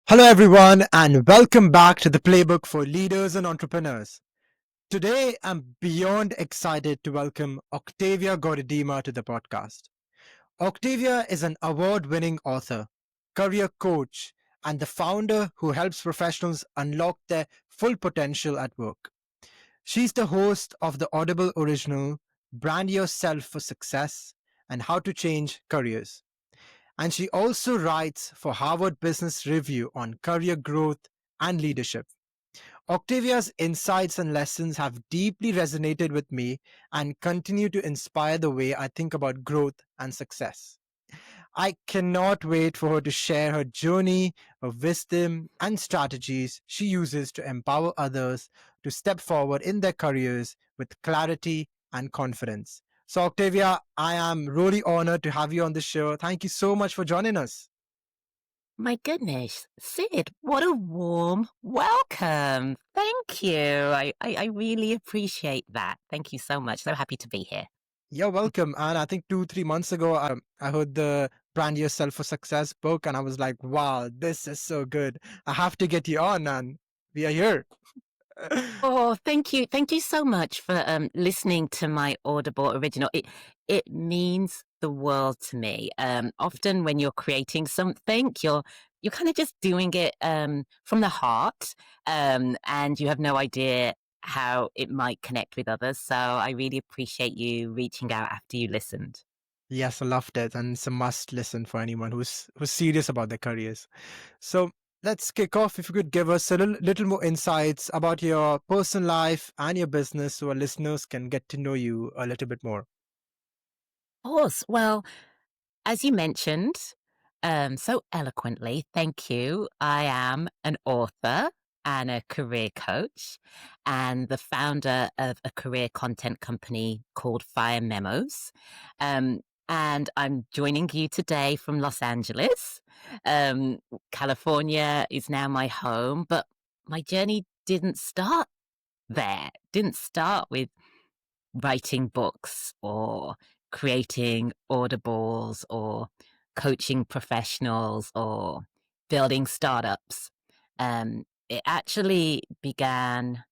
Hello, everyone, and welcome back to the Playbook for Leaders and Entrepreneurs. Today, I'm beyond excited to welcome Octavia Goredema to the podcast. Octavia is an award winning author, career coach, and the founder who helps professionals unlock their full potential at work. She's the host of the Audible original Brand Yourself for Success and How to Change Careers. And she also writes for Harvard Business Review on career growth and leadership. Octavia's insights and lessons have deeply resonated with me and continue to inspire the way I think about growth and success. I cannot wait for her to share her journey, her wisdom, and strategies she uses to empower others to step forward in their careers with clarity and confidence. So, Octavia, I am really honored to have you on the show. Thank you so much for joining us. My goodness, Sid, what a warm welcome. Thank you. I really appreciate that. Thank you so much. So happy to be here. You're welcome. And I think 2, 3 months ago, I heard the Brand Yourself for Success book, and I was like, wow, this is so good. I have to get you on, and we are here. Oh, thank you. Thank you so much for listening to my Audible original. It means the world to me. Often when you're creating something, you're kind of just doing it from the heart, and you have no idea how it might connect with others. So I really appreciate you reaching out after you listened. Yes, I loved it, and it's a must listen for anyone who's serious about their careers. So let's kick off. If you could give us a little more insights about your personal life and your business, so our listeners can get to know you a little bit more. Of course. Well, as you mentioned, so eloquently, thank you. I am an author and a career coach and the founder of a career content company called Fire Memos. Um, and I'm joining you today from Los Angeles. Um, California is now my home, but my journey didn't start there. Didn't start with writing books or creating audibles or coaching professionals or building startups. It actually began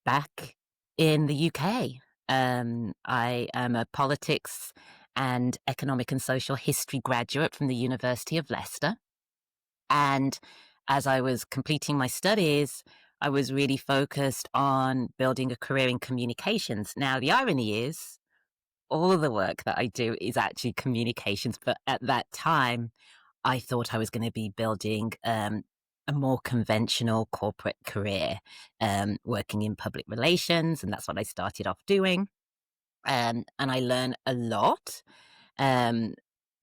back in the UK. I am a politics and economic and social history graduate from the University of Leicester. And as I was completing my studies, I was really focused on building a career in communications. Now, the irony is, all of the work that I do is actually communications, but at that time, I thought I was going to be building a more conventional corporate career, working in public relations, and that's what I started off doing. And I learned a lot. Um,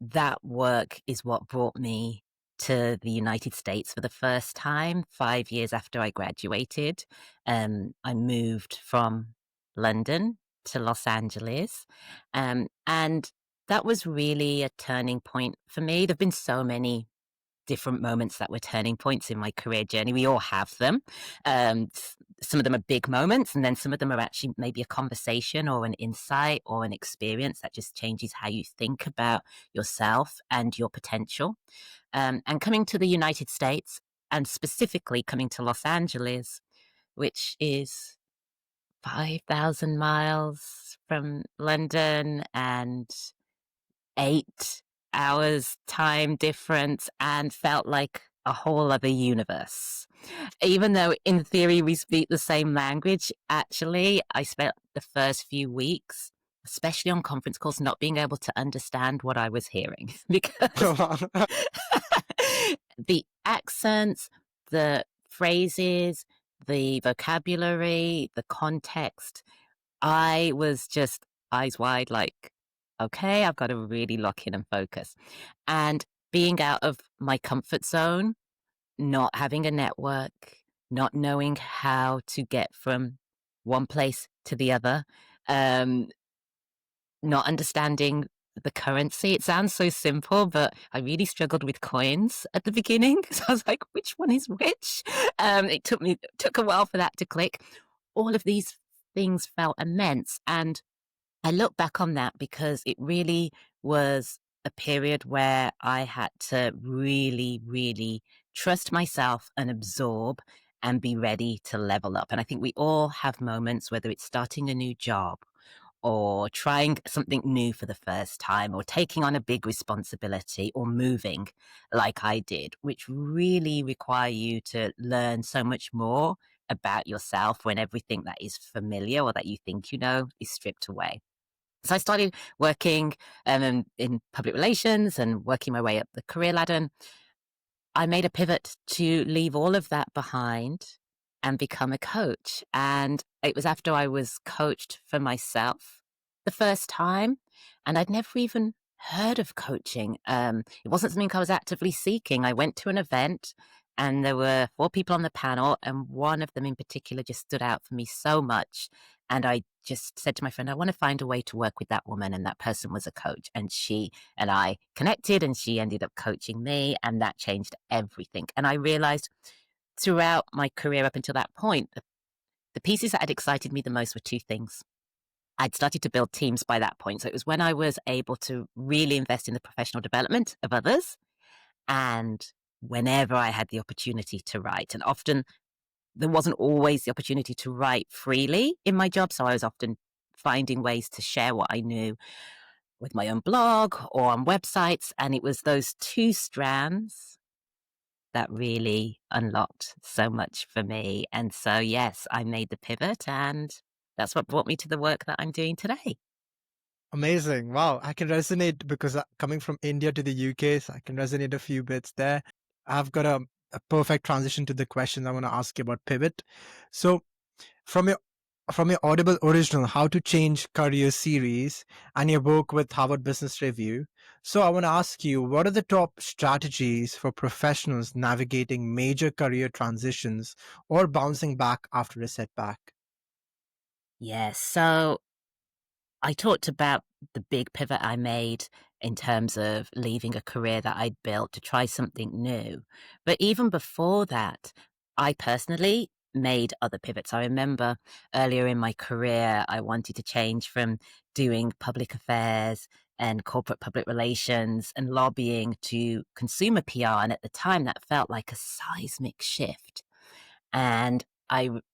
that work is what brought me to the United States for the first time 5 years after I graduated. I moved from London to Los Angeles. And that was really a turning point for me. There have been so many different moments that were turning points in my career journey. We all have them. Some of them are big moments, and then some of them are actually maybe a conversation or an insight or an experience that just changes how you think about yourself and your potential. And coming to the United States, and specifically coming to Los Angeles, which is 5,000 miles from London and 8 hours time difference, and felt like a whole other universe. Even though in theory we speak the same language, actually, I spent the first few weeks, especially on conference calls, not being able to understand what I was hearing because the accents, the phrases, the vocabulary, the context, I was just eyes wide, like, okay, I've got to really lock in and focus. And being out of my comfort zone, not having a network, not knowing how to get from one place to the other, um, not understanding the currency. It sounds so simple, but I really struggled with coins at the beginning. So I was like, which one is which? It took a while for that to click. All of these things felt immense. And I look back on that because it really was a period where I had to really, really trust myself and absorb and be ready to level up. And I think we all have moments, whether it's starting a new job or trying something new for the first time or taking on a big responsibility or moving like I did, which really require you to learn so much more about yourself when everything that is familiar or that you think you know is stripped away. So I started working in public relations and working my way up the career ladder. And I made a pivot to leave all of that behind and become a coach. And it was after I was coached for myself the first time, and I'd never even heard of coaching. It wasn't something I was actively seeking. I went to an event and there were four people on the panel, and one of them in particular just stood out for me so much. And I just said to my friend, I want to find a way to work with that woman. And that person was a coach. And she and I connected, and she ended up coaching me. And that changed everything. And I realized throughout my career up until that point, the pieces that had excited me the most were two things. I'd started to build teams by that point. So it was when I was able to really invest in the professional development of others, and whenever I had the opportunity to write. And often there wasn't always the opportunity to write freely in my job. So I was often finding ways to share what I knew with my own blog or on websites. And it was those two strands that really unlocked so much for me. And so, yes, I made the pivot, and that's what brought me to the work that I'm doing today. Amazing. Wow. I can resonate because coming from India to the UK, so I can resonate a few bits there. I've got a perfect transition to the question I want to ask you about pivot. So from your Audible original How to Change Career series and your book with Harvard Business Review, so I want to ask you, what are the top strategies for professionals navigating major career transitions or bouncing back after a setback? Yes. So I talked about the big pivot I made in terms of leaving a career that I'd built to try something new. But even before that, I personally made other pivots. I remember earlier in my career, I wanted to change from doing public affairs and corporate public relations and lobbying to consumer PR. And at the time, that felt like a seismic shift. And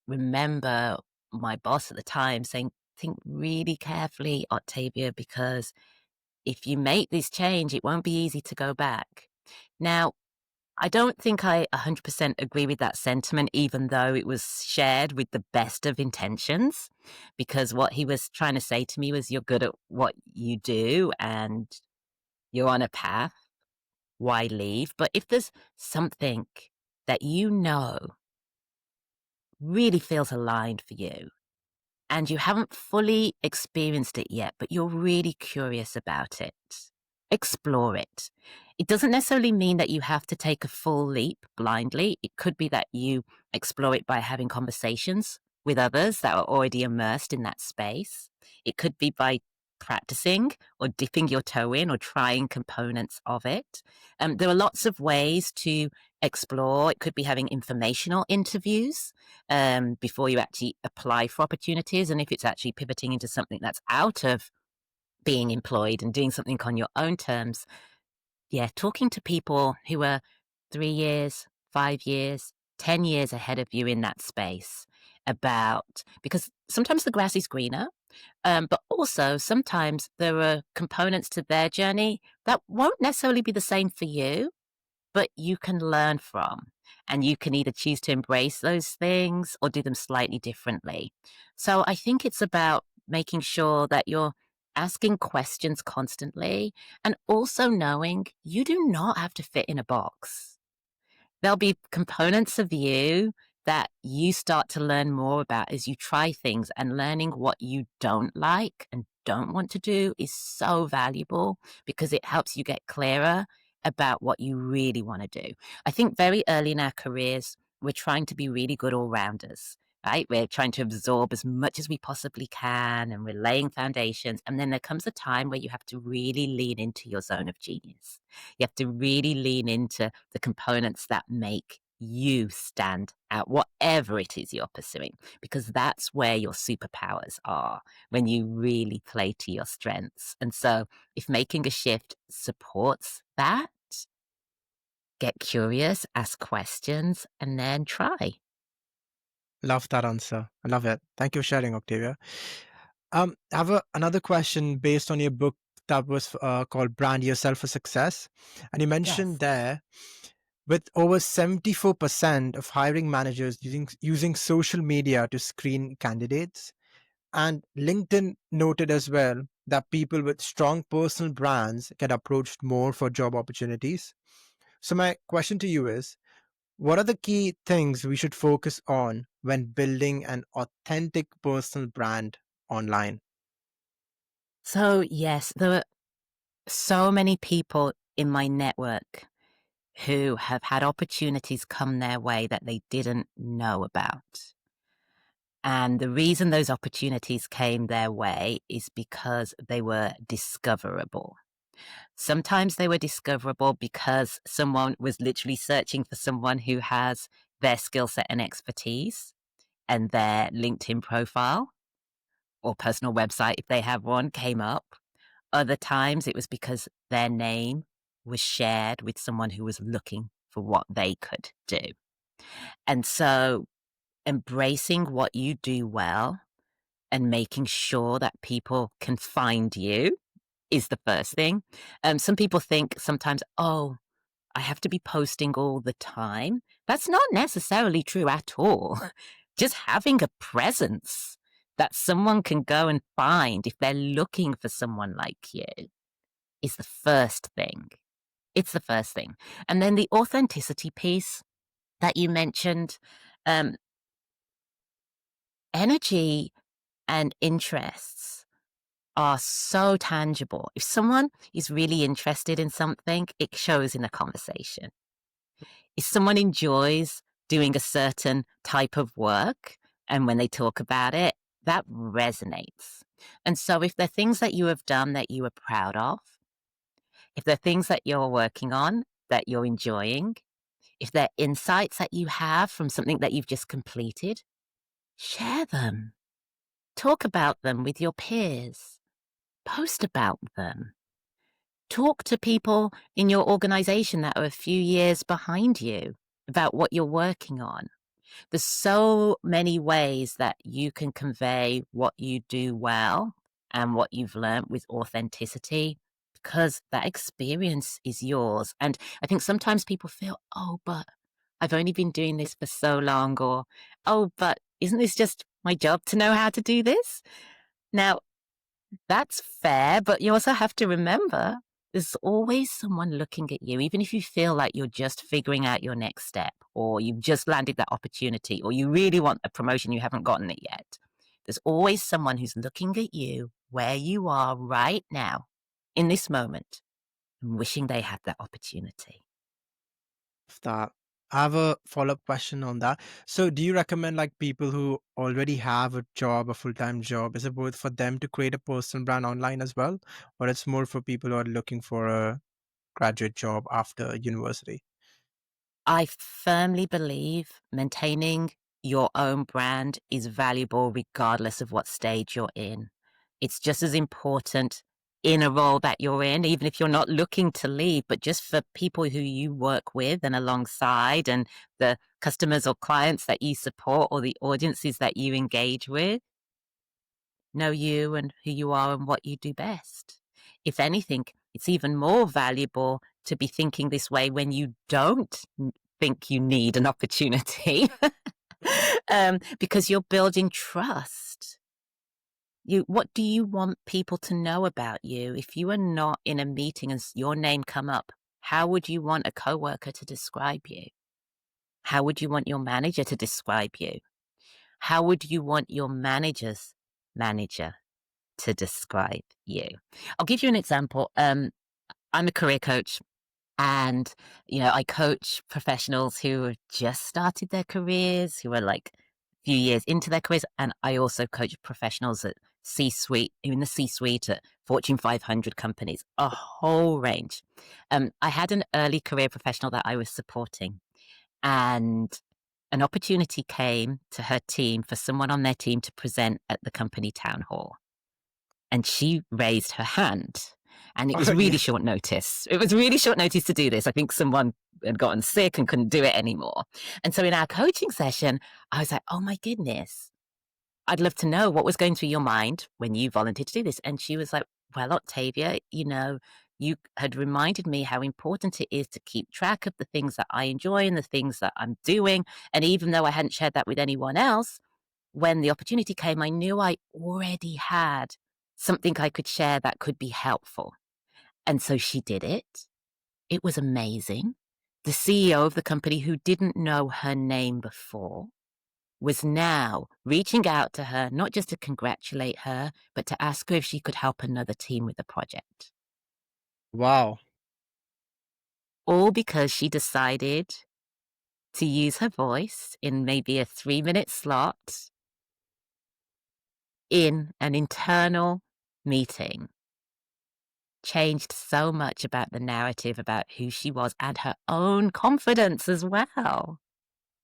remember my boss at the time saying, think really carefully, Octavia, because if you make this change, it won't be easy to go back. Now, I don't think I 100% agree with that sentiment, even though it was shared with the best of intentions, because what he was trying to say to me was, you're good at what you do and you're on a path. Why leave? But if there's something that you know really feels aligned for you, and you haven't fully experienced it yet, but you're really curious about it, explore it. It doesn't necessarily mean that you have to take a full leap blindly. It could be that you explore it by having conversations with others that are already immersed in that space. It could be by practicing or dipping your toe in or trying components of it. There are lots of ways to explore. It could be having informational interviews before you actually apply for opportunities. And if it's actually pivoting into something that's out of being employed and doing something on your own terms, yeah, talking to people who are 3 years, 5 years, 10 years ahead of you in that space about, because sometimes the grass is greener, but also sometimes there are components to their journey that won't necessarily be the same for you, but you can learn from. And you can either choose to embrace those things or do them slightly differently. So I think it's about making sure that you're asking questions constantly and also knowing you do not have to fit in a box. There'll be components of you that you start to learn more about as you try things, and learning what you don't like and don't want to do is so valuable because it helps you get clearer about what you really want to do. I think very early in our careers, we're trying to be really good all rounders, right? We're trying to absorb as much as we possibly can and we're laying foundations. And then there comes a time where you have to really lean into your zone of genius. You have to really lean into the components that make you stand out, whatever it is you're pursuing, because that's where your superpowers are when you really play to your strengths. And so, if making a shift supports that, get curious, ask questions, and then try. Love that answer. I love it. Thank you for sharing, Octavia. I have another question based on your book that was called Brand Yourself for Success. And you mentioned Yes. there, with over 74% of hiring managers using social media to screen candidates, and LinkedIn noted as well that people with strong personal brands get approached more for job opportunities. So, my question to you is, what are the key things we should focus on when building an authentic personal brand online? So, yes, there were so many people in my network who have had opportunities come their way that they didn't know about. And the reason those opportunities came their way is because they were discoverable. Sometimes they were discoverable because someone was literally searching for someone who has their skill set and expertise, and their LinkedIn profile or personal website, if they have one, came up. Other times it was because their name was shared with someone who was looking for what they could do. And so embracing what you do well and making sure that people can find you is the first thing. Some people think sometimes, oh, I have to be posting all the time. That's not necessarily true at all. Just having a presence that someone can go and find if they're looking for someone like you is the first thing. It's the first thing. And then the authenticity piece that you mentioned, um, energy and interests are so tangible. If someone is really interested in something, it shows in a conversation. If someone enjoys doing a certain type of work and when they talk about it, that resonates. And so if there are things that you have done that you are proud of, if there are things that you're working on that you're enjoying, if there are insights that you have from something that you've just completed, share them. Talk about them with your peers. Post about them. Talk to people in your organization that are a few years behind you about what you're working on. There's so many ways that you can convey what you do well and what you've learned with authenticity because that experience is yours. And I think sometimes people feel, oh, but I've only been doing this for so long, or, oh, but isn't this just my job to know how to do this? Now, that's fair, but you also have to remember there's always someone looking at you, even if you feel like you're just figuring out your next step, or you've just landed that opportunity, or you really want a promotion, you haven't gotten it yet. There's always someone who's looking at you where you are right now in this moment and wishing they had that opportunity. That I have a follow-up question on that. So, do you recommend like people who already have a job, a full-time job, is it both for them to create a personal brand online as well, or it's more for people who are looking for a graduate job after university? I firmly believe maintaining your own brand is valuable regardless of what stage you're in. It's just as important in a role that you're in, even if you're not looking to leave, but just for people who you work with and alongside and the customers or clients that you support or the audiences that you engage with, know you and who you are and what you do best. If anything, it's even more valuable to be thinking this way when you don't think you need an opportunity, because you're building trust. What do you want people to know about you? If you are not in a meeting and your name come up, how would you want a coworker to describe you? How would you want your manager to describe you? How would you want your manager's manager to describe you? I'll give you an example. I'm a career coach. And, I coach professionals who have just started their careers, who are like a few years into their careers. And I also coach professionals at C-suite, in the C-suite at Fortune 500 companies, a whole range. I had an early career professional that I was supporting, and an opportunity came to her team for someone on their team to present at the company town hall. And she raised her hand. And it was Oh, really yeah. short notice. It was really short notice to do this. I think someone had gotten sick and couldn't do it anymore. And so in our coaching session, I was like, oh my goodness, I'd love to know what was going through your mind when you volunteered to do this. And she was like, well, Octavia, you had reminded me how important it is to keep track of the things that I enjoy and the things that I'm doing. And even though I hadn't shared that with anyone else, when the opportunity came, I knew I already had something I could share that could be helpful. And so she did it. It was amazing. The CEO of the company, who didn't know her name before, was now reaching out to her, not just to congratulate her, but to ask her if she could help another team with the project. Wow. All because she decided to use her voice in maybe a 3-minute slot in an internal meeting. Changed so much about the narrative about who she was and her own confidence as well.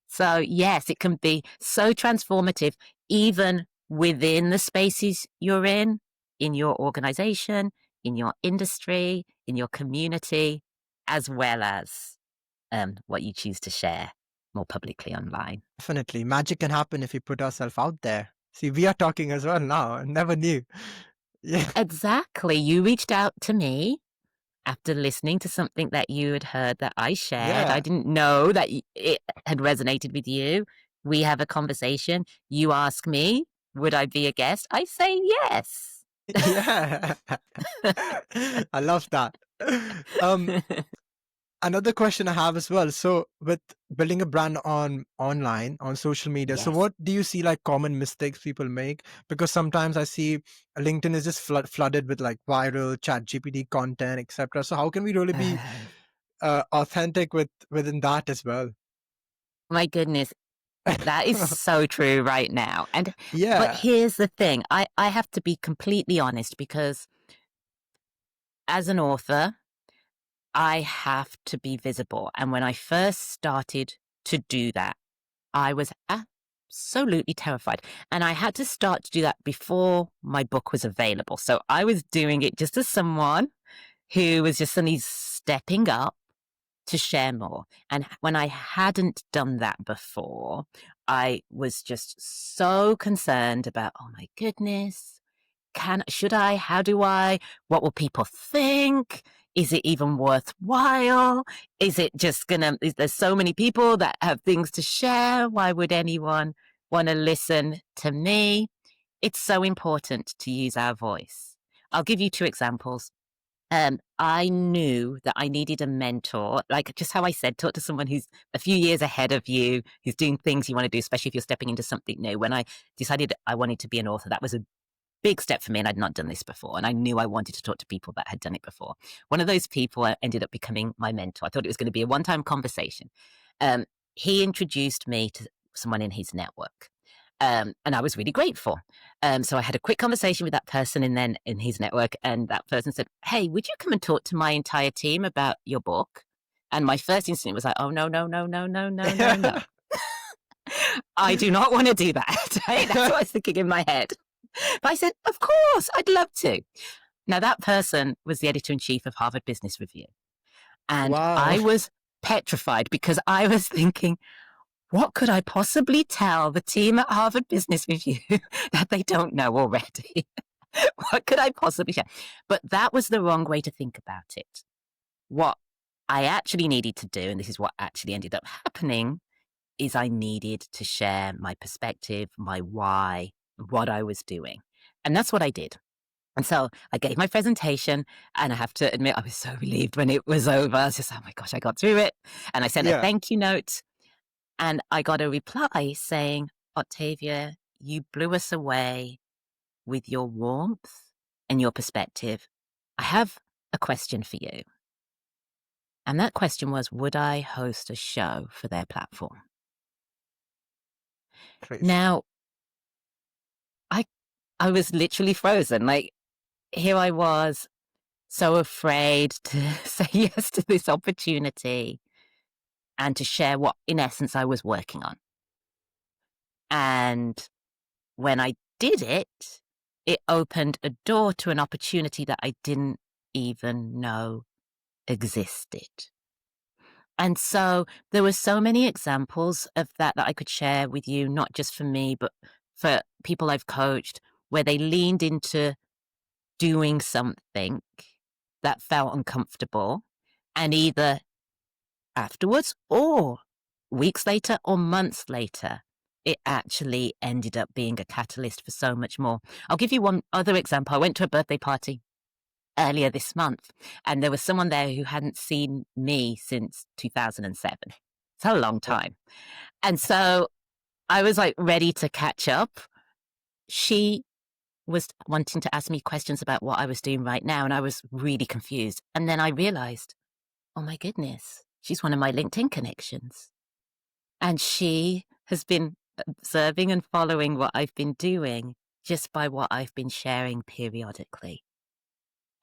So, yes, it can be so transformative, even within the spaces you're in your organization, in your industry, in your community, as well as what you choose to share more publicly online. Definitely. Magic can happen if we put ourselves out there. See, we are talking as well now. I never knew. Yeah. Exactly. You reached out to me after listening to something that you had heard that I shared. I Yeah. didn't know that it had resonated with you. We have a conversation. You ask me, would I be a guest? I say yes. Yeah. I love that. Um, Another question I have as well. So, with building a brand on online on social media, so Yes. what do you see like common mistakes people make? Because sometimes I see LinkedIn is just flooded with like viral chat GPT content, etc. So, how can we really be authentic within that as well? My goodness, that is so true right now. But Yeah. here's the thing. I have to be completely honest because as an author, I have to be visible. And when I first started to do that, I was absolutely terrified. And I had to start to do that before my book was available. So I was doing it just as someone who was just suddenly stepping up to share more. And when I hadn't done that before, I was just so concerned about, oh my goodness, should I, how do I, what will people think? Is it even worthwhile? Is it just there's so many people that have things to share. Why would anyone want to listen to me? It's so important to use our voice. I'll give you 2 examples. I knew that I needed a mentor, like just how I said, talk to someone who's a few years ahead of you, who's doing things you want to do, especially if you're stepping into something new. When I decided I wanted to be an author, that was a big step for me, and I'd not done this before. And I knew I wanted to talk to people that had done it before. One of those people ended up becoming my mentor. I thought it was going to be a one-time conversation. Um, he introduced me to someone in his network. And I was really grateful. So I had a quick conversation with that person and then in his network, and that person said, hey, would you come and talk to my entire team about your book? And my first instinct was like, oh, no, no, no, no, no, no, no, no. I do not want to do that. Right? That's what I was thinking in my head. But I said, of course, I'd love to. Now, that person was the editor-in-chief of Harvard Business Review. And Wow. I was petrified because I was thinking, what could I possibly tell the team at Harvard Business Review that they don't know already? What could I possibly share? But that was the wrong way to think about it. What I actually needed to do, and this is what actually ended up happening, is I needed to share my perspective, my why, what I was doing. And that's what I did. And so I gave my presentation, and I have to admit, I was so relieved when it was over. I was just, oh my gosh, I got through it. And I sent a Yeah. thank you note, and I got a reply saying, Octavia, you blew us away with your warmth and your perspective. I have a question for you. And that question was, would I host a show for their platform? Crazy. Now, I I was literally frozen. Like, here I was, so afraid to say yes to this opportunity and to share what, in essence, I was working on. And when I did it, it opened a door to an opportunity that I didn't even know existed. And so there were so many examples of that I could share with you, not just for me, but for people I've coached, where they leaned into doing something that felt uncomfortable, and either afterwards or weeks later or months later, it actually ended up being a catalyst for so much more. I'll give you one other example. I went to a birthday party earlier this month, and there was someone there who hadn't seen me since 2007. It's a long Wow. time. And so I was like ready to catch up. She was wanting to ask me questions about what I was doing right now, and I was really confused. And then I realized, oh my goodness, she's one of my LinkedIn connections. And she has been observing and following what I've been doing just by what I've been sharing periodically.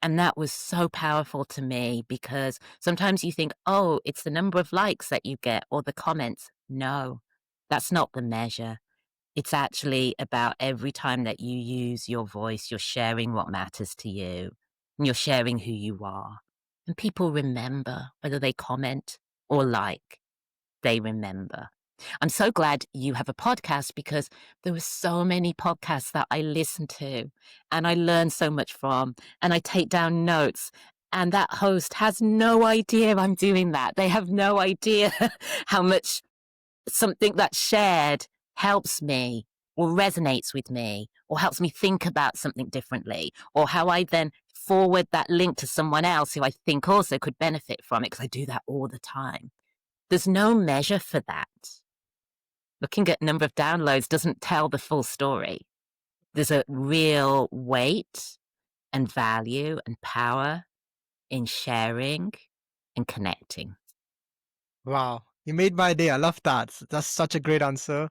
And that was so powerful to me because sometimes you think, oh, it's the number of likes that you get or the comments. No, that's not the measure. It's actually about every time that you use your voice, you're sharing what matters to you and you're sharing who you are. And people remember whether they comment or like, they remember. I'm so glad you have a podcast because there were so many podcasts that I listen to and I learn so much from and I take down notes. And that host has no idea I'm doing that. They have no idea how much something that's shared helps me or resonates with me or helps me think about something differently, or how I then forward that link to someone else who I think also could benefit from it, because I do that all the time. There's no measure for that. Looking at number of downloads doesn't tell the full story. There's a real weight and value and power in sharing and connecting. Wow. You made my day. I love that. That's such a great answer.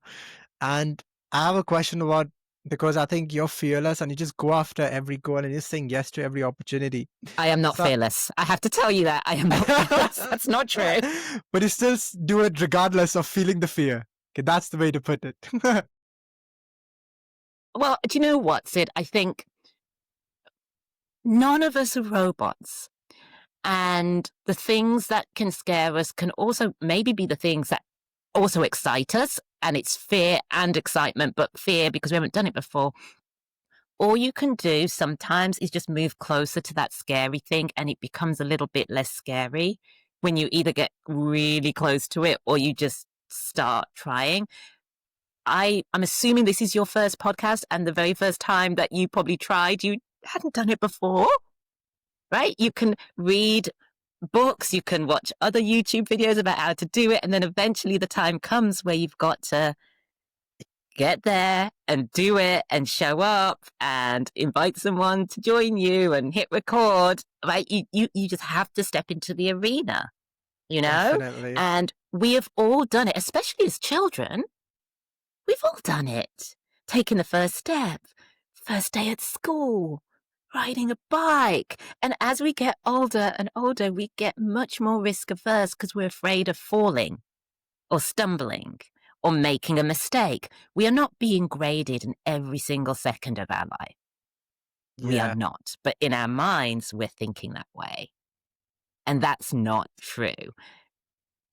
And I have a question about, because I think you're fearless and you just go after every goal and you're saying yes to every opportunity. I am not So, fearless. I have to tell you that. I am not fearless. That's not true. but you still do it regardless of feeling the fear. Okay, that's the way to put it. Well, do you know what, Sid? I think none of us are robots. And the things that can scare us can also maybe be the things that also excite us. And it's fear and excitement, but fear because we haven't done it before. All you can do sometimes is just move closer to that scary thing and it becomes a little bit less scary when you either get really close to it or you just start trying. I'm assuming this is your first podcast and the very first time that you probably tried, you hadn't done it before, right? You can read books, you can watch other YouTube videos about how to do it. And then eventually the time comes where you've got to get there and do it and show up and invite someone to join you and hit record, right? You just have to step into the arena, you know? Definitely. And we have all done it, especially as children. We've all done it. Taking the first day at school, riding a bike. And as we get older and older, we get much more risk averse because we're afraid of falling or stumbling or making a mistake. We are not being graded in every single second of our life. We are Yeah, not. But in our minds, we're thinking that way. And that's not true.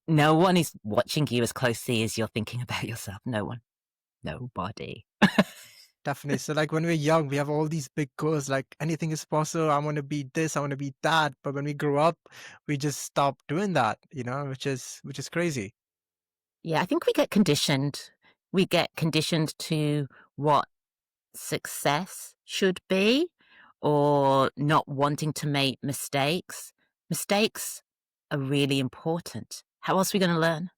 No one is watching you as closely as you're thinking about yourself. No one. Nobody. definitely. So like when we're young, we have all these big goals, like anything is possible. I want to be this, I want to be that. But when we grow up, we just stop doing that, which is crazy. Yeah, I think we get conditioned. We get conditioned to what success should be or not wanting to make mistakes. Mistakes are really important. How else are we going to learn?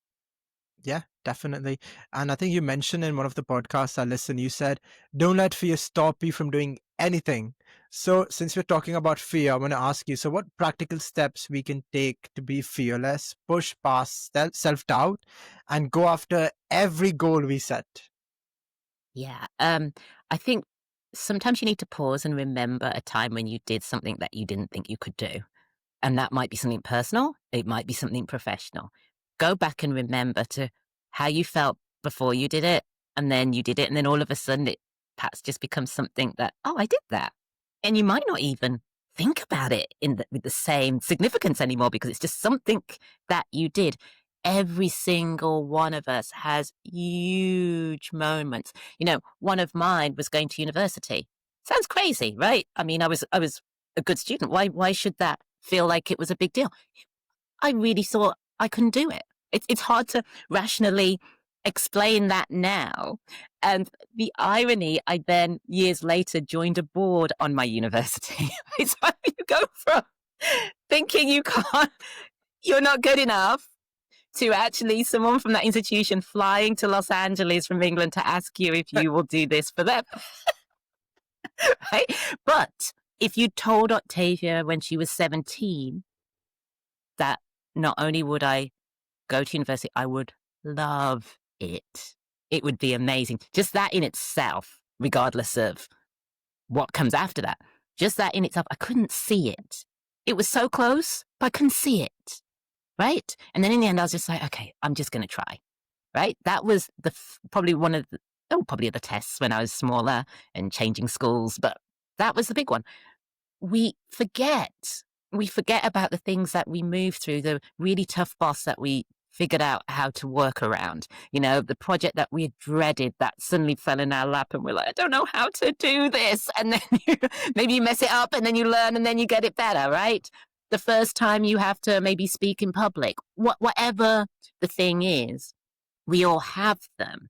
Yeah, definitely. And I think you mentioned in one of the podcasts I listened, you said, don't let fear stop you from doing anything. So, since we're talking about fear, I want to ask you, so what practical steps we can take to be fearless, push past self doubt, and go after every goal we set? Yeah. I think sometimes you need to pause and remember a time when you did something that you didn't think you could do. And that might be something personal, it might be something professional. Go back and remember to how you felt before you did it, and then you did it, and then all of a sudden it perhaps just becomes something that, oh, I did that. And you might not even think about it with the same significance anymore because it's just something that you did. Every single one of us has huge moments. One of mine was going to university. Sounds crazy, right? I mean, I was a good student. Why should that feel like it was a big deal? I really thought I couldn't do it. It's hard to rationally explain that now. And the irony, I then years later joined a board on my university. It's how you go from thinking you're not good enough to actually someone from that institution flying to Los Angeles from England to ask you if you will do this for them. Right? But if you told Octavia when she was 17 that not only would I go to university, I would love it. It would be amazing. Just that in itself, regardless of what comes after that, just that in itself, I couldn't see it. It was so close, but I couldn't see it. Right? And then in the end, I was just like, okay, I'm just going to try. Right? That was probably one of probably the tests when I was smaller and changing schools, but that was the big one. We forget about the things that we moved through, the really tough boss that we figured out how to work around, the project that we dreaded that suddenly fell in our lap and we're like, I don't know how to do this. And then maybe you mess it up and then you learn and then you get it better, right? The first time you have to maybe speak in public, whatever the thing is, we all have them.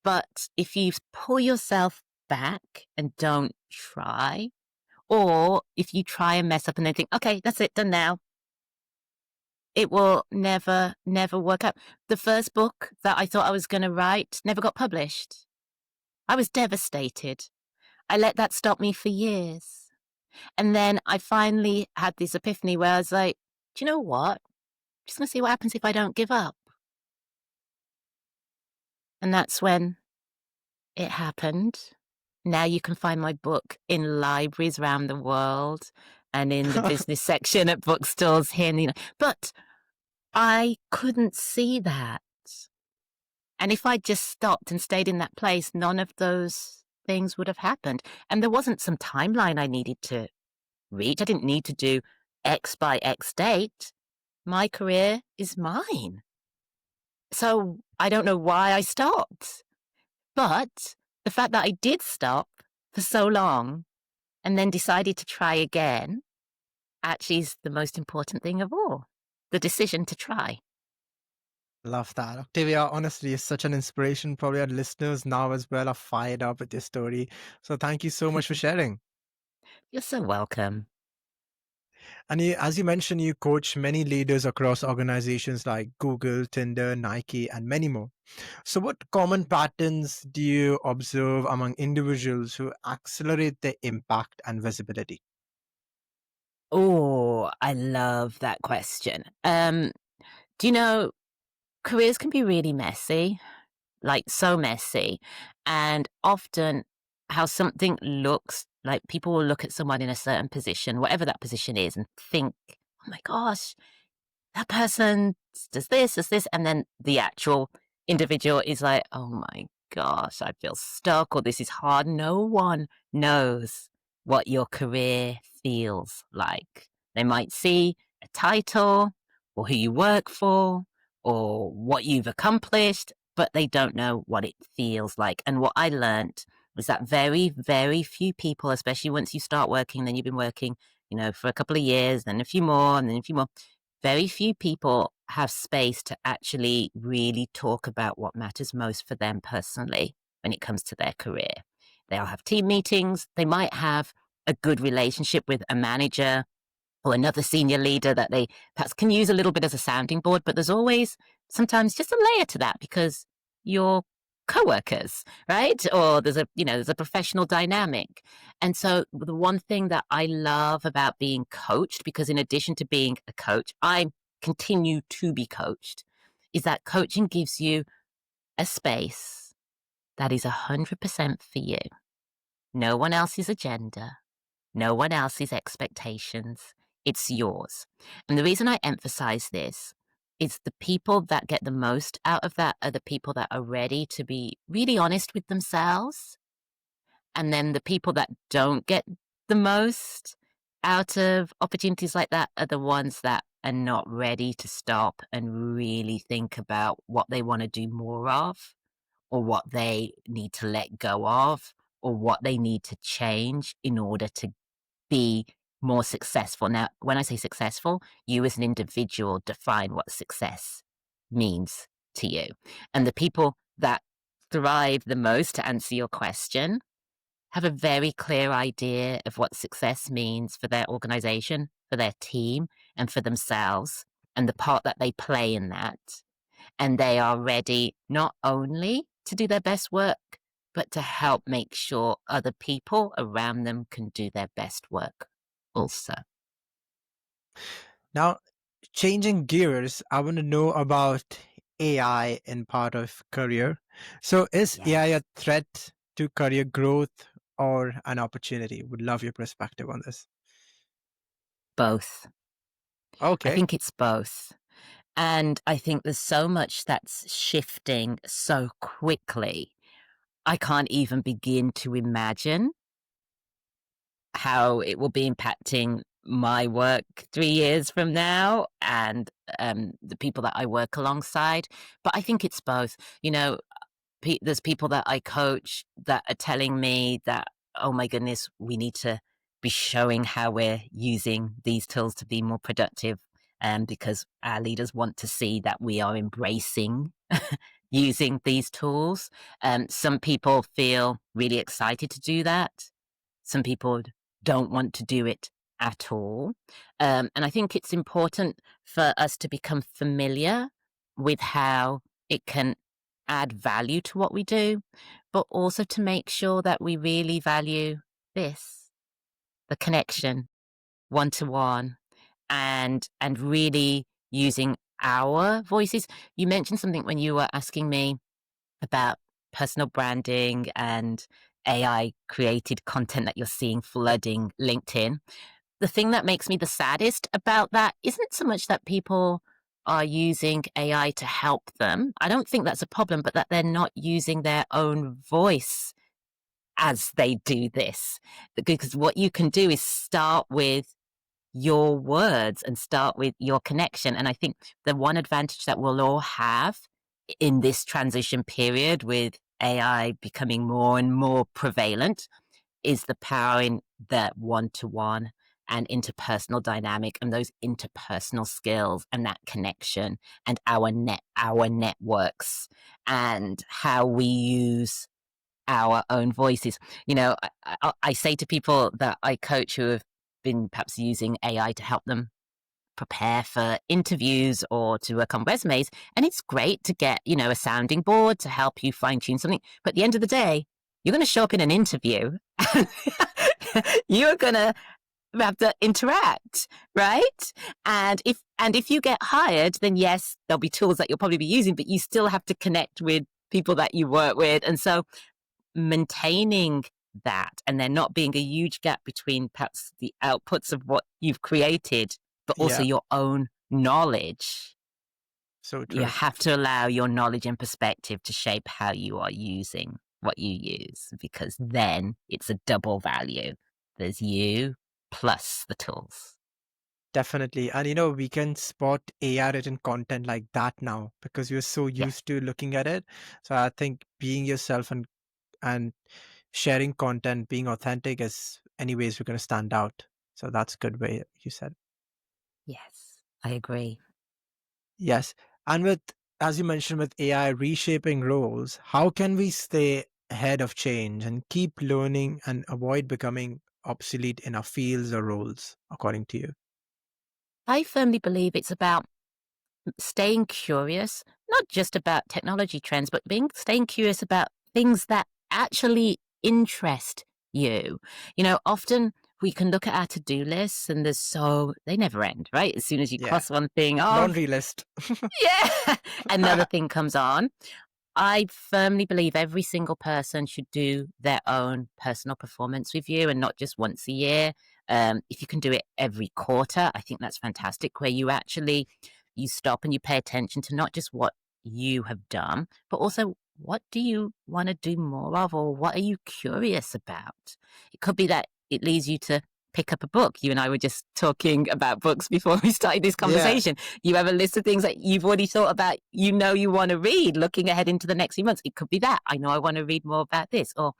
But if you pull yourself back and don't try, or if you try and mess up and then think, okay, that's it, done now, it will never, never work out. The first book that I thought I was going to write never got published. I was devastated. I let that stop me for years. And then I finally had this epiphany where I was like, do you know what? I'm just going to see what happens if I don't give up. And that's when it happened. Now you can find my book in libraries around the world and in the business section at bookstores here. But I couldn't see that. And if I just stopped and stayed in that place, none of those things would have happened. And there wasn't some timeline I needed to reach. I didn't need to do X by X date. My career is mine. So I don't know why I stopped. But the fact that I did stop for so long and then decided to try again actually is the most important thing of all, the decision to try. Love that. Octavia, honestly, is such an inspiration. Probably our listeners now as well are fired up with your story. So thank you so much for sharing. You're so welcome. And as you mentioned, you coach many leaders across organizations like Google, Tinder, Nike, and many more. So, what common patterns do you observe among individuals who accelerate their impact and visibility? Oh, I love that question. Do you know, careers can be really messy, like so messy. And often how something looks, like people will look at someone in a certain position, whatever that position is, and think, oh my gosh, that person does this. And then the actual individual is like, oh my gosh, I feel stuck or this is hard. No one knows what your career feels like. They might see a title or who you work for or what you've accomplished, but they don't know what it feels like. And what I learned was that very, very few people, especially once you start working, then you've been working, for a couple of years, then a few more, and then a few more. Very few people have space to actually really talk about what matters most for them personally when it comes to their career. They'll have team meetings. They might have a good relationship with a manager or another senior leader that they perhaps can use a little bit as a sounding board, but there's always sometimes just a layer to that because you're co-workers, right? Or there's a professional dynamic. And so the one thing that I love about being coached, because in addition to being a coach, I continue to be coached, is that coaching gives you a space that is 100% for you. No one else's agenda, no one else's expectations. It's yours. And the reason I emphasize this is the people that get the most out of that are the people that are ready to be really honest with themselves. And then the people that don't get the most out of opportunities like that are the ones that are not ready to stop and really think about what they want to do more of, or what they need to let go of, or what they need to change in order to be more successful. Now, when I say successful, you as an individual define what success means to you. And the people that thrive the most, to answer your question, have a very clear idea of what success means for their organization, for their team, and for themselves, and the part that they play in that. And they are ready not only to do their best work, but to help make sure other people around them can do their best work also. Now, changing gears, I want to know about AI in part of career. So, is AI a Yes, threat to career growth or an opportunity? Would love your perspective on this. both. I Okay. think it's both. And I think there's so much that's shifting so quickly. I can't even begin to imagine how it will be impacting my work 3 years from now and, the people that I work alongside. But I think it's both. You know, there's people that I coach that are telling me that, oh my goodness, we need to be showing how we're using these tools to be more productive. Because our leaders want to see that we are embracing using these tools. Some people feel really excited to do that. Some people don't want to do it at all. And I think it's important for us to become familiar with how it can add value to what we do, but also to make sure that we really value this, the connection, one to one, and really using our voices. You mentioned something when you were asking me about personal branding and AI created content that you're seeing flooding LinkedIn. The thing that makes me the saddest about that isn't so much that people are using AI to help them. I don't think that's a problem, but that they're not using their own voice as they do this. Because what you can do is start with your words and start with your connection. And I think the one advantage that we'll all have in this transition period with AI becoming more and more prevalent is the power in that one to one and interpersonal dynamic and those interpersonal skills and that connection and our networks and how we use our own voices. You know, I say to people that I coach who have been perhaps using AI to help them prepare for interviews or to work on resumes. And it's great to get, you know, a sounding board to help you fine tune something. But at the end of the day, you're going to show up in an interview. You're going to have to interact, right? And if you get hired, then yes, there'll be tools that you'll probably be using, but you still have to connect with people that you work with. And so maintaining that and there not being a huge gap between perhaps the outputs of what you've created, but also Yeah. your own knowledge. So You true. have to allow your knowledge and perspective to shape how you are using what you use, because then it's a double value. There's you plus the tools. Definitely. And we can spot AI written content like that now because we're so Yes. used to looking at it. So I think being yourself and sharing content, being authentic is anyways we're gonna stand out. So that's a good way you said. Yes. I agree. Yes. And with as you mentioned with AI reshaping roles, how can we stay ahead of change and keep learning and avoid becoming obsolete in our fields or roles, according to you? I firmly believe it's about staying curious, not just about technology trends, but staying curious about things that actually interest you. You know, often we can look at our to-do lists and they never end, right? As soon as you Yeah. cross one thing off, Laundry list. yeah, another thing comes on. I firmly believe every single person should do their own personal performance review and not just once a year. If you can do it every quarter, I think that's fantastic, where you stop and you pay attention to not just what you have done, but also what do you want to do more of or what are you curious about? It could be that it leads you to pick up a book? You and I were just talking about books before we started this Yeah. conversation. You have a list of things that you've already thought about, you want to read, looking ahead into the next few months. It could be that. I know I want to read more about this. Or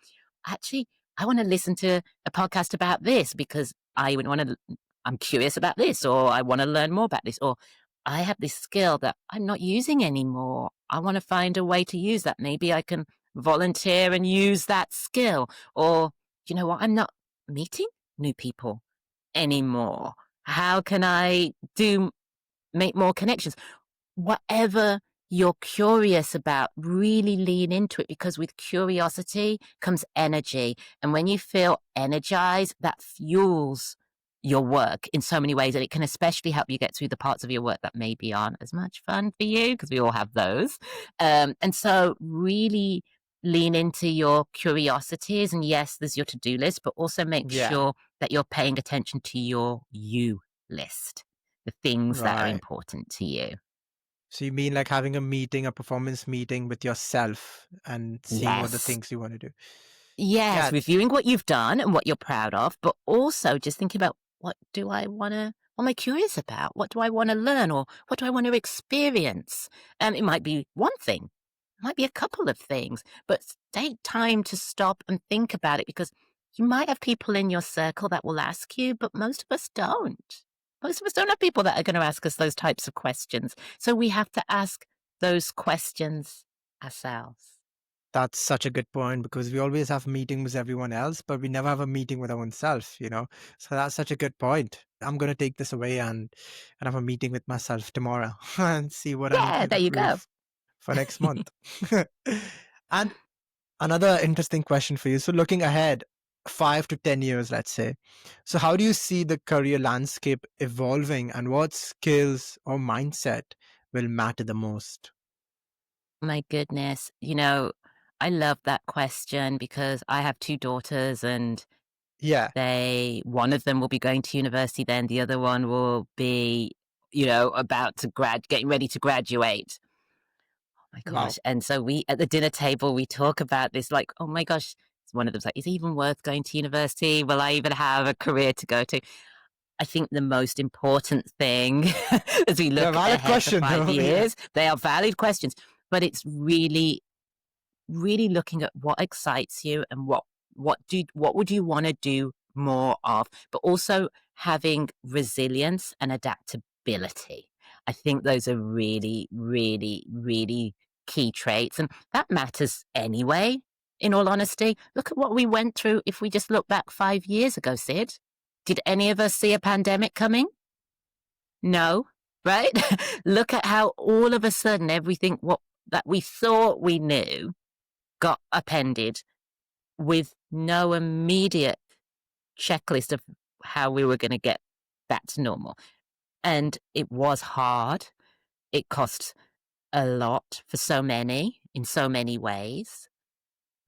actually, I want to listen to a podcast about this because I would want to, I'm curious about this, or I want to learn more about this, or I have this skill that I'm not using anymore. I want to find a way to use that. Maybe I can volunteer and use that skill. Or, you know what? I'm not meeting new people anymore. How can I make more connections? Whatever you're curious about, really lean into it, because with curiosity comes energy. And when you feel energized, that fuels your work in so many ways. And it can especially help you get through the parts of your work that maybe aren't as much fun for you, because we all have those. And so really lean into your curiosities. And yes, there's your to-do list, but also make Yeah. sure that you're paying attention to your you list, the things that are Right. important to you. So you mean like having a meeting, a performance meeting with yourself and seeing what the Yes. things you want to do? Yes, Yeah, reviewing what you've done and what you're proud of, but also just thinking about what am I curious about? What do I want to learn, or what do I want to experience? It might be one thing, it might be a couple of things, but take time to stop and think about it, because you might have people in your circle that will ask you, but most of us don't. Most of us don't have people that are going to ask us those types of questions. So we have to ask those questions ourselves. that's such a good point because we always have meeting with everyone else, but we never have a meeting with our own self, you know? So that's such a good point. I'm going to take this away and have a meeting with myself tomorrow and see what I need Yeah, to there you go. improve for next month. And another interesting question for you. So looking ahead 5 to 10 years, let's say. So how do you see the career landscape evolving and what skills or mindset will matter the most? My goodness. I love that question because I have 2 daughters, and Yeah. one of them will be going to university then, the other one will be, about to getting ready to graduate. Oh my Wow. gosh. And so we at the dinner table, we talk about this like, "Oh my gosh." One of them's like, "Is it even worth going to university? Will I even have a career to go to?" I think the most important thing as we Yeah, look valid ahead to question 5 though. Yeah. years, they are valid questions, but it's really looking at what excites you and what would you want to do more of, but also having resilience and adaptability. I think those are really, really, really key traits, and that matters anyway. In all honesty, look at what we went through. If we just look back 5 years ago, Sid, did any of us see a pandemic coming? No, right? Look at how all of a sudden everything what that we thought we knew got appended with no immediate checklist of how we were going to get back to normal. And it was hard. It cost a lot for so many in so many ways.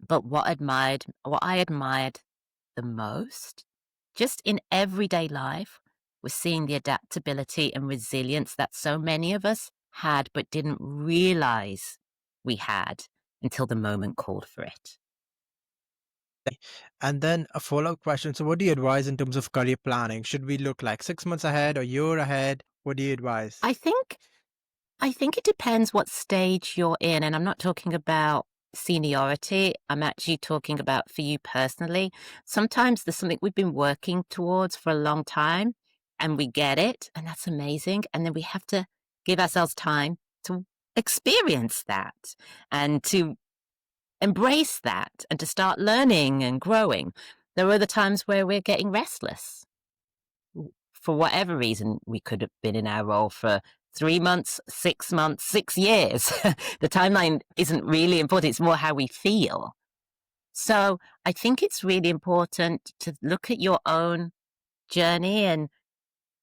But what I admired the most, just in everyday life, was seeing the adaptability and resilience that so many of us had, but didn't realize we had until the moment called for it. And then a follow-up question. So what do you advise in terms of career planning? Should we look like 6 months ahead or year ahead? What do you advise? I think I think it depends what stage you're in, and I'm not talking about seniority. I'm actually talking about for you personally. Sometimes there's something we've been working towards for a long time and we get it, and that's amazing. And then we have to give ourselves time to experience that and to embrace that and to start learning and growing. There are other times where we're getting restless for whatever reason. We could have been in our role for 3 months, 6 months, 6 years. The timeline isn't really important. It's more how we feel. So I think it's really important to look at your own journey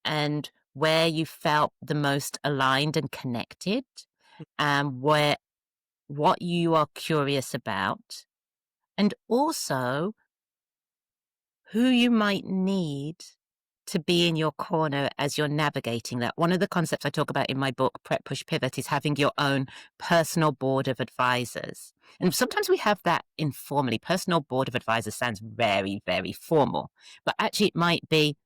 and where you felt the most aligned and connected, and what you are curious about, and also who you might need to be in your corner as you're navigating that. One of the concepts I talk about in my book, Prep, Push, Pivot, is having your own personal board of advisors. And sometimes we have that informally. Personal board of advisors sounds very, very formal, but actually it might be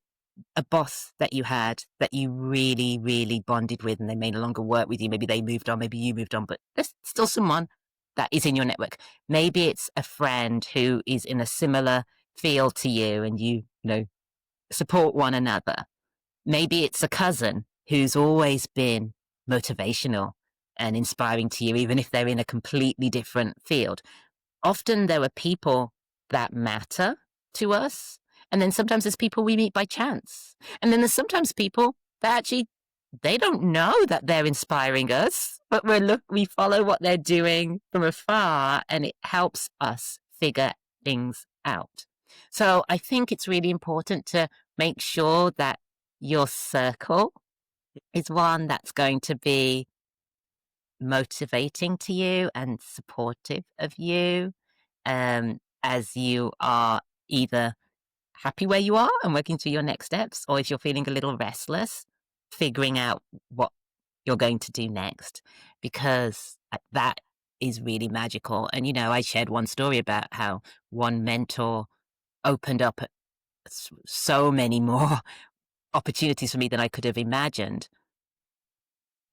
a boss that you had that you really, really bonded with and they may no longer work with you. Maybe they moved on, maybe you moved on, but there's still someone that is in your network. Maybe it's a friend who is in a similar field to you and you support one another. Maybe it's a cousin who's always been motivational and inspiring to you, even if they're in a completely different field. Often there are people that matter to us. And then sometimes there's people we meet by chance. And then there's sometimes people that actually they don't know that they're inspiring us, but we follow what they're doing from afar and it helps us figure things out. So I think it's really important to make sure that your circle is one that's going to be motivating to you and supportive of you as you are either happy where you are and working to your next steps, or if you're feeling a little restless, figuring out what you're going to do next, because that is really magical. And, I shared one story about how one mentor opened up so many more opportunities for me than I could have imagined.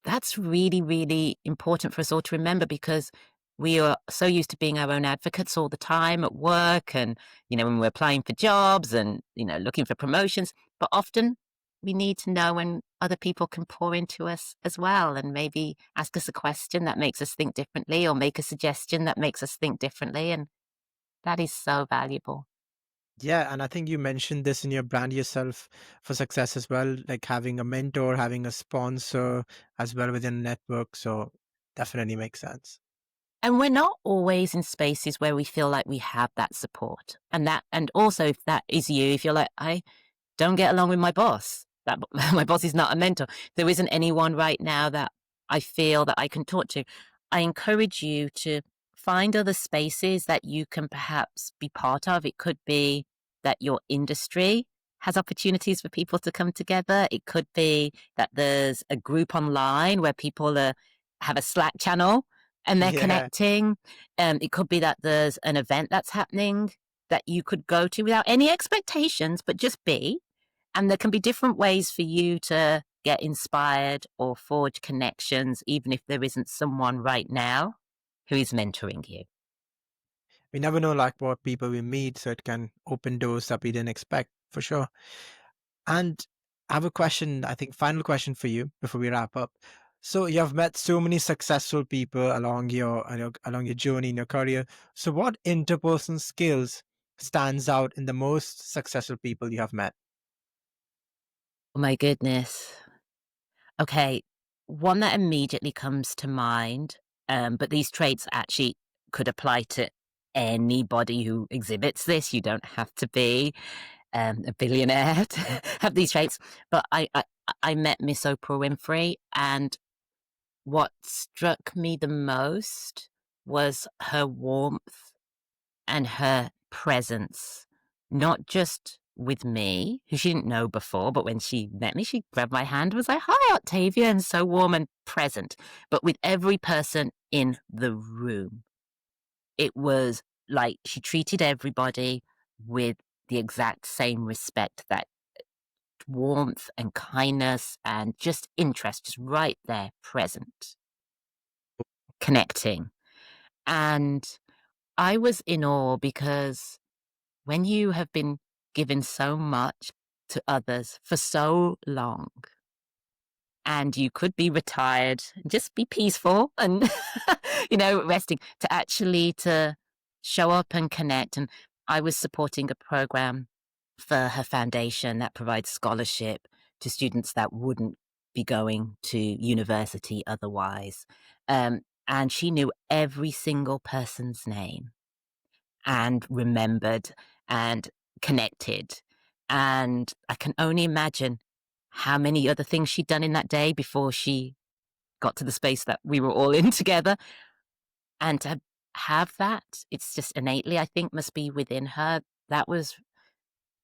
That's really, really important for us all to remember because we are so used to being our own advocates all the time at work and, when we're applying for jobs and, looking for promotions. But often we need to know when other people can pour into us as well and maybe ask us a question that makes us think differently or make a suggestion that makes us think differently. And that is so valuable. Yeah, and I think you mentioned this in your brand yourself for success as well, like having a mentor, having a sponsor as well within a network. So definitely makes sense. And we're not always in spaces where we feel like we have that support. And also if that is you, if you're like, I don't get along with my boss, that my boss is not a mentor. There isn't anyone right now that I feel that I can talk to. I encourage you to find other spaces that you can perhaps be part of. It could be that your industry has opportunities for people to come together. It could be that there's a group online where people have a Slack channel and they're Yeah. connecting. It could be that there's an event that's happening that you could go to without any expectations, but just be. And there can be different ways for you to get inspired or forge connections, even if there isn't someone right now who is mentoring you. We never know like what people we meet, so it can open doors that we didn't expect for sure. And I have a question, I think final question for you before we wrap up. So you have met so many successful people along your journey in your career. So what interpersonal skills stands out in the most successful people you have met? Oh my goodness. Okay. One that immediately comes to mind, but these traits actually could apply to anybody who exhibits this. You don't have to be a billionaire to have these traits. But I met Miss Oprah Winfrey, and what struck me the most was her warmth and her presence, not just with me, who she didn't know before, but when she met me, she grabbed my hand, was like, "Hi, Octavia," and so warm and present, but with every person in the room. It was like she treated everybody with the exact same respect, that warmth and kindness and just interest, just right there, present, connecting. And I was in awe because when you have been given so much to others for so long and you could be retired and just be peaceful and resting, to actually to show up and connect. And I was supporting a program for her foundation that provides scholarship to students that wouldn't be going to university otherwise. And she knew every single person's name and remembered and connected. And I can only imagine how many other things she'd done in that day before she got to the space that we were all in together. And to have that, it's just innately, I think, must be within her. That was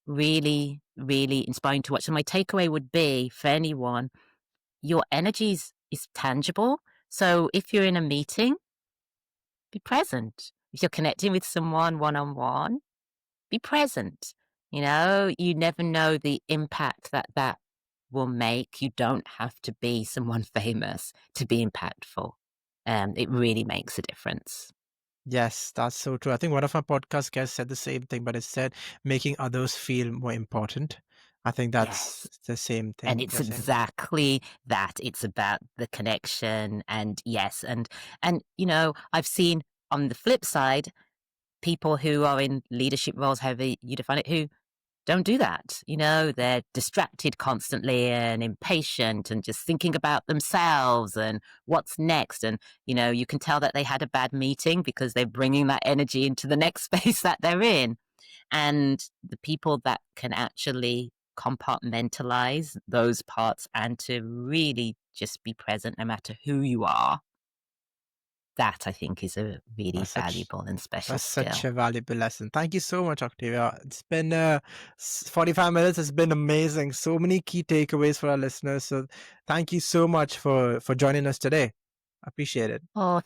really, really inspiring to watch. So my takeaway would be for anyone, your energy is tangible. So if you're in a meeting, be present. If you're connecting with someone one on one, be present. You never know the impact that that will make. You don't have to be someone famous to be impactful. It really makes a difference. Yes, that's so true. I think one of our podcast guests said the same thing, but it said making others feel more important. I think that's Yes. the same And thing it's you're saying. exactly that. It's about the connection and yes, and I've seen on the flip side people who are in leadership roles, however you define it, who don't do that. They're distracted constantly and impatient and just thinking about themselves and what's next. And, you can tell that they had a bad meeting because they're bringing that energy into the next space that they're in. And the people that can actually compartmentalize those parts and to really just be present no matter who you are, that I think is a really That's such valuable and special that's such skill. a valuable lesson. Thank you so much, Octavia. It's been 45 minutes. It's been amazing. So many key takeaways for our listeners. So thank you so much for joining us today. Appreciate it. Oh,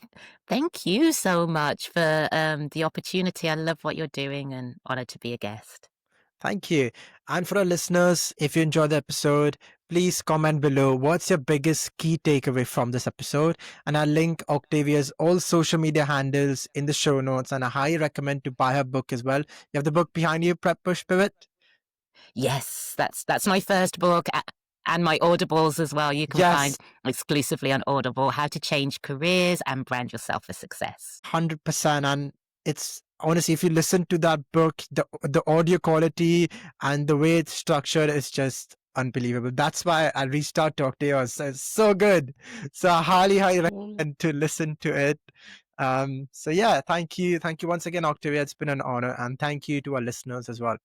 thank you so much for the opportunity. I love what you're doing and honored to be a guest. Thank you. And for our listeners, if you enjoyed the episode, please comment below what's your biggest key takeaway from this episode. And I'll link Octavia's all social media handles in the show notes. And I highly recommend to buy her book as well. You have the book behind you, Prep Push Pivot? Yes, that's my first book and my Audibles as well. You can find Yes, exclusively on Audible How to Change Careers and Brand Yourself for Success. 100%. And it's honestly, if you listen to that book, the audio quality and the way it's structured is just unbelievable. That's why I reached out to Octavia. It's so good. So I highly recommend to listen to it. So yeah, thank you once again, Octavia. It's been an honor, and thank you to our listeners as well.